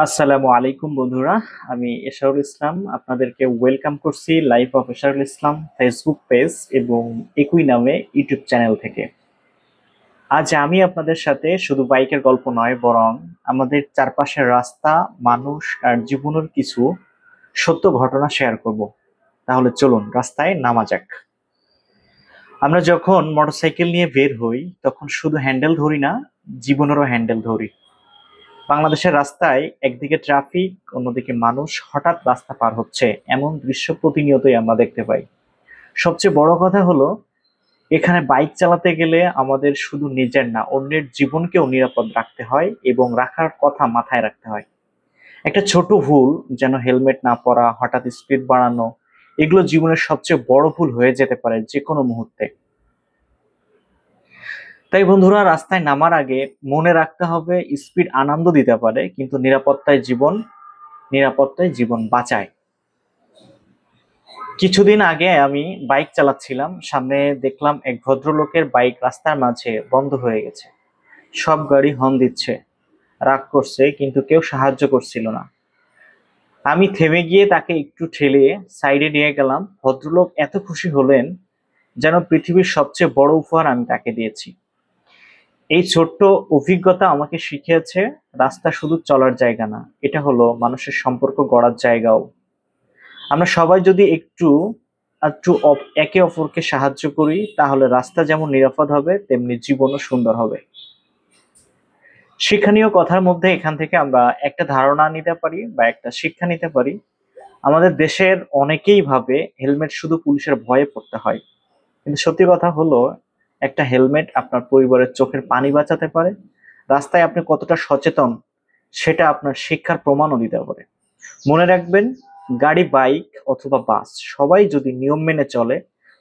আসসালামু আলাইকুম বন্ধুরা। আমি এশারুল ইসলাম আপনাদেরকে ওয়েলকাম করছি life of Esharul Islam Facebook page এবং একই নামে ইউটিউব চ্যানেল থেকে। আজ আমি আপনাদের সাথে শুধু বাইকের গল্প নয়, বরং আমাদের চারপাশের রাস্তা, মানুষ আর জীবনের কিছু সত্য ঘটনা শেয়ার করব। তাহলে চলুন রাস্তায় নামা যাক। আমরা যখন মোটরসাইকেল নিয়ে বের হই তখন শুধু হ্যান্ডেল ধরি না, জীবনেরও হ্যান্ডেল ধরি। বাংলাদেশের রাস্তায় একদিকে ট্রাফিক, অন্যদিকে মানুষ হঠাৎ রাস্তা পার হচ্ছে, এমন দৃশ্য প্রতিনিয়তই আমরা দেখতে পাই। সবচেয়ে বড় কথা হলো, এখানে বাইক চালাতে গেলে আমাদের শুধু নিজের না, অন্যের জীবনকেও নিরাপদ রাখতে হয় এবং রাখার কথা মাথায় রাখতে হয়। একটা ছোট ভুল, যেন হেলমেট না পরা, হঠাৎ স্পিড বাড়ানো, এগুলো জীবনের সবচেয়ে বড় ভুল হয়ে যেতে পারে যে কোনো মুহূর্তে। তাই বন্ধুরা, রাস্তায় নামার আগে মনে রাখতে হবে, স্পিড আনন্দ দিতে পারে কিন্তু নিরাপত্তায় জীবন বাঁচায়। কিছুদিন আগে আমি বাইক চালাচ্ছিলাম, সামনে দেখলাম এক ভদ্রলোকের বাইক রাস্তার মাঝে বন্ধ হয়ে গেছে। সব গাড়ি হর্ন দিচ্ছে, রাগ করছে, কিন্তু কেউ সাহায্য করছিল না। আমি থেমে গিয়ে তাকে একটু ঠেলে সাইডে নিয়ে গেলাম। ভদ্রলোক এত খুশি হলেন যেন পৃথিবীর সবচেয়ে বড় উপহার আমি তাকে দিয়েছি। এই ছোট্ট অভিজ্ঞতা আমাকে শিখিয়েছে, রাস্তা শুধু চলার জায়গা না, এটা হলো মানুষের সম্পর্ক গড়ার জায়গাও। আমরা সবাই যদি একটু একটু একে অপরকে সাহায্য করি, তাহলে রাস্তা যেমন নিরাপদ হবে, তেমনি জীবনও সুন্দর হবে। শিক্ষণীয় কথার মধ্যে এখান থেকে আমরা একটা ধারণা নিতে পারি বা একটা শিক্ষা নিতে পারি। আমাদের দেশের অনেকেই ভাবে হেলমেট শুধু পুলিশের ভয়ে পড়তে হয়, কিন্তু সত্যি কথা হলো, একটা হেলমেট আপনার পরিবারের চোখের পানি বাঁচাতে পারে। রাস্তায় আপনি কতটা সচেতন, সেটা আপনার শিক্ষার প্রমাণও দিতে পারে। মনে রাখবেন, গাড়ি, বাইক অথবা বাস, সবাই যদি নিয়ম মেনে চলে,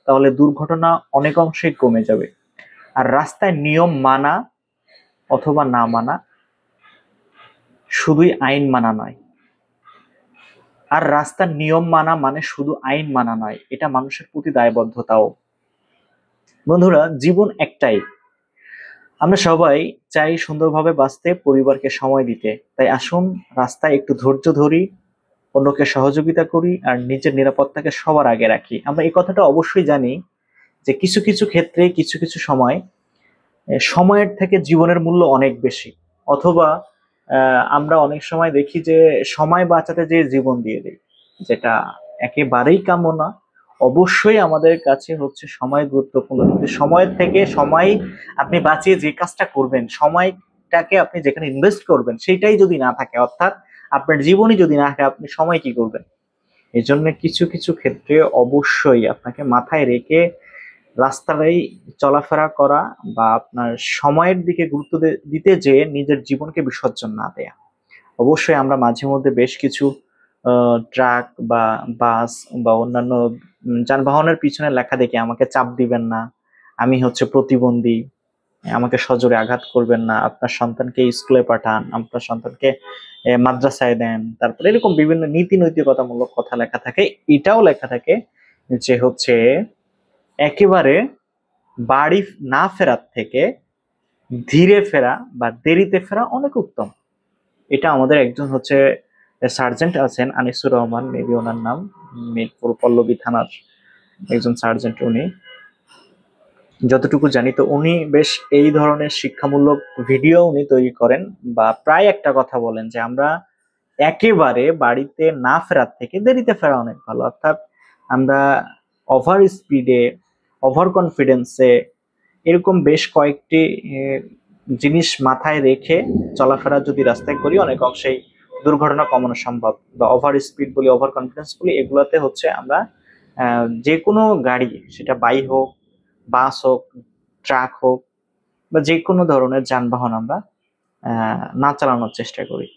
তাহলে দুর্ঘটনা অনেক অংশেই কমে যাবে। আর রাস্তায় নিয়ম মানা অথবা না মানা শুধুই আইন মানা নয়। আর রাস্তার নিয়ম মানা মানে শুধু আইন মানা নয়, এটা মানুষের প্রতি দায়বদ্ধতাও। বন্ধুরা, জীবন একটাই। আমরা সবাই চাই সুন্দরভাবে বাঁচতে, পরিবারকে সময় দিতে। তাই আসুন রাস্তায় একটু ধৈর্য ধরি, অন্যকে সহযোগিতা করি আর নিজের নিরাপত্তাকে সবার আগে রাখি। আমরা এই কথাটা অবশ্যই জানি যে কিছু কিছু ক্ষেত্রে, কিছু কিছু সময় সময়ের থেকে জীবনের মূল্য অনেক বেশি। অথবা আমরা অনেক সময় দেখি যে সময় বাঁচাতে যে জীবন দিয়ে দিই, যেটা একেবারেই কাম্য না। অবশ্যই আমাদের কাছে হচ্ছে সময় গুরুত্বপূর্ণ, কিন্তু সময়ের থেকে সময় আপনি বাঁচিয়ে যে কাজটা করবেন, সময়টাকে আপনি যেখানে ইনভেস্ট করবেন, সেইটাই যদি না থাকে, অর্থাৎ আপনার জীবনই যদি না থাকে, আপনি সময় কি করবেন? এই জন্য কিছু কিছু ক্ষেত্রে অবশ্যই আপনাকে মাথায় রেখে রাস্তাটাই চলাফেরা করা বা আপনার সময়ের দিকে গুরুত্ব দিতে যেয়ে নিজের জীবনকে বিসর্জন না দেয়া। অবশ্যই আমরা মাঝে মধ্যে বেশ কিছু ট্রাক বা বাস বা অন্যান্য যানবাহনের পিছনে লেখা দেখে আমাকে চাপ দিবেন না, আমি হচ্ছে প্রতিবন্ধী, আমাকে সজোরে আঘাত করবেন না, আপনার সন্তানকে স্কুলে পাঠান, আপনার সন্তানকে মাদ্রাসায় দেন, তারপরে এরকম বিভিন্ন নীতি নৈতিকতামূলক কথা লেখা থাকে। এটাও লেখা থাকে যে হচ্ছে একেবারে বাড়ি না ফেরার থেকে ধীরে ফেরা বা দেরিতে ফেরা অনেক উত্তম। এটা আমাদের একজন হচ্ছে সার্জেন্ট আছেন, আনিসুর রহমান, মেবি ওনার নাম, মিরপুর পল্লবী থানার একজন সার্জেন্ট। উনি, যতটুকু জানি, তো উনি বেশ এই ধরনের শিক্ষামূলক ভিডিও উনি তৈরি করেন, বা প্রায় একটা কথা বলেন যে আমরা একেবারে বাড়িতে না ফেরার থেকে দেরিতে ফেরা অনেক ভালো। অর্থাৎ আমরা ওভার স্পিডে, ওভার কনফিডেন্সে, এরকম বেশ কয়েকটি জিনিস মাথায় রেখে চলাফেরা যদি রাস্তায় করি, অনেক অংশেই দুর্ঘটনা কমানো সম্ভব। বা ওভার স্পিড বলি, ওভার কনফিডেন্স বলি, এগুলোতে হচ্ছে আমরা যে কোনো গাড়ি, সেটা বাইক হোক, বাস হোক, ট্রাক হোক, বা যে কোনো ধরনের যানবাহন আমরা না চালানোর চেষ্টা করি।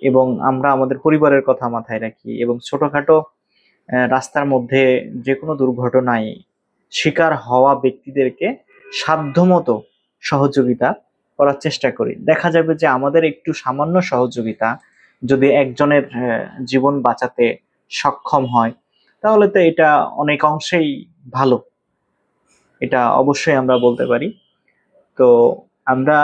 এবং আমরা আমাদের পরিবারের কথা মাথায় রাখি এবং ছোটখাটো রাস্তার মধ্যে যে কোনো দুর্ঘটনায় শিকার হওয়া ব্যক্তিদেরকে সাধ্যমতো সহযোগিতা করার চেষ্টা করি। দেখা যাবে যে আমাদের একটু সামান্য সহযোগিতা যদি একজনের জীবন বাঁচাতে সক্ষম হয়, তাহলে তো এটা অনেক অংশেই ভালো। এটা অবশ্যই আমরা বলতে পারি। তো আমরা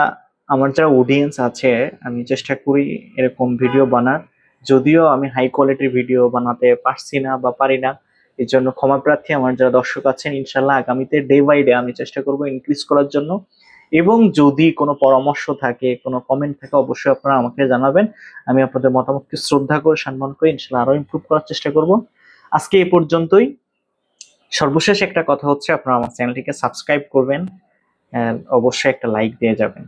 আমার যারা অডিয়েন্স আছে, আমি চেষ্টা করি এরকম ভিডিও বানার। যদিও আমি হাই কোয়ালিটির ভিডিও বানাতে পারছি না বা পারি না, এর জন্য ক্ষমা প্রার্থী। আমার যারা দর্শক আছেন, ইনশাল্লাহ আগামীতে ডে বাই ডে আমি চেষ্টা করব ইনক্রিজ করার জন্য। এবং যদি কোনো পরামর্শ থাকে, কোনো কমেন্ট থাকে, অবশ্যই আপনারা আমাকে জানাবেন। আমি আপনাদের মতামতকে শ্রদ্ধা করে সম্মান করে ইনশাল্লাহ আরো ইমপ্রুভ করার চেষ্টা করব। আজকে এই পর্যন্তই। সর্বশেষ একটা কথা হচ্ছে, আপনারা আমার চ্যানেলটিকে সাবস্ক্রাইব করবেন, অবশ্যই একটা লাইক দিয়ে যাবেন।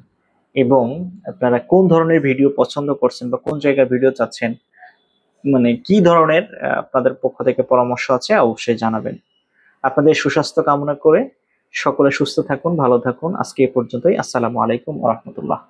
এবং আপনারা কোন ধরনের ভিডিও পছন্দ করছেন বা কোন জায়গার ভিডিও চাচ্ছেন, মানে কি ধরনের আপনাদের পক্ষ থেকে পরামর্শ আছে, অবশ্যই জানাবেন। আপনাদের সুস্বাস্থ্য কামনা করে সকলে সুস্থ থাকুন, ভালো থাকুন। আজকে এ পর্যন্তই। আসসালামু আলাইকুম ওয়া রাহমাতুল্লাহ।